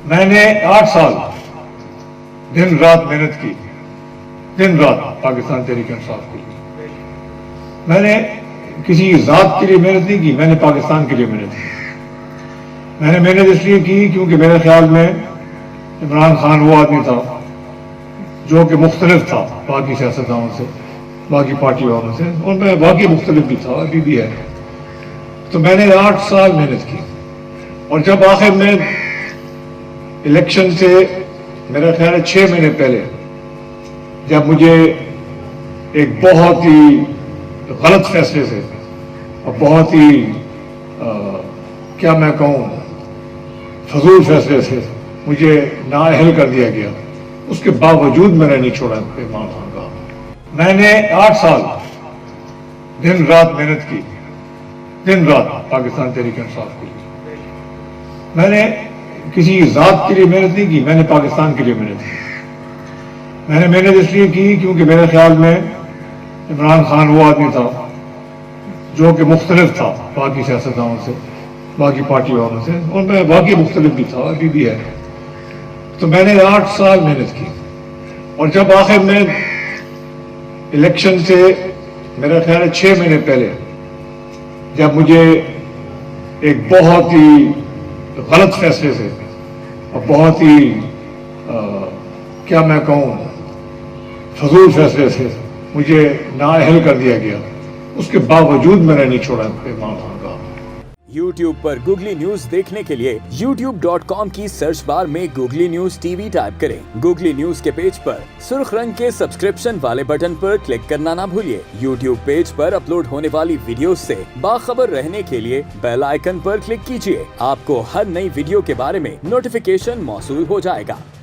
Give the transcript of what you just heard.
میں نے 8 سال دن رات محنت کی، دن رات پاکستان تحریک انصاف کے لیے. میں نے کسی ذات کے لیے محنت نہیں کی، میں نے پاکستان کے لیے محنت کی. میں نے محنت اس لیے کی کیونکہ میرے خیال میں عمران خان وہ آدمی تھا جو کہ مختلف تھا باقی سیاستدانوں سے، باقی پارٹی والوں سے، اور میں باقی مختلف بھی تھا، ابھی بھی ہے. تو میں نے 8 سال محنت کی، اور جب آخر میں الیکشن سے میرا خیال ہے 6 مہینے پہلے جب مجھے ایک بہت ہی غلط فیصلے سے اور بہت ہی کیا میں کہوں فضول فیصلے سے مجھے نااہل کر دیا گیا، اس کے باوجود میں نے نہیں چھوڑا عمران خان کا. میں نے 8 سال دن رات محنت کی، دن رات پاکستان تحریک انصاف کے لیے. میں نے کسی ذات کے لیے محنت نہیں کی، میں نے پاکستان کے لیے محنت کی. میں نے محنت اس لیے کی کیونکہ میرے خیال میں عمران خان وہ آدمی تھا جو کہ مختلف تھا باقی سیاستدانوں سے، باقی پارٹی والوں سے، اور میں باقی مختلف بھی تھا، ابھی بھی ہے. تو میں نے 8 سال محنت کی، اور جب آخر میں الیکشن سے میرا خیال ہے 6 مہینے پہلے جب مجھے ایک بہت ہی غلط فیصلے سے اور بہت ہی کیا میں کہوں فضول فیصلے سے مجھے نااہل کر دیا گیا، اس کے باوجود میں نے نہیں چھوڑا عمران خان کا. YouTube پر گوگلی نیوز دیکھنے کے لیے youtube.com کی سرچ بار میں googly news T V type کریں. گوگلی نیوز کے پیج پر سرخ رنگ کے سبسکرپشن والے بٹن پر کلک کرنا نہ بھولیے. YouTube پیج پر اپلوڈ ہونے والی ویڈیوز سے باخبر رہنے کے لیے بیل آئیکن پر کلک کیجیے. آپ کو ہر نئی ویڈیو کے بارے میں نوٹیفیکیشن موصول ہو جائے گا.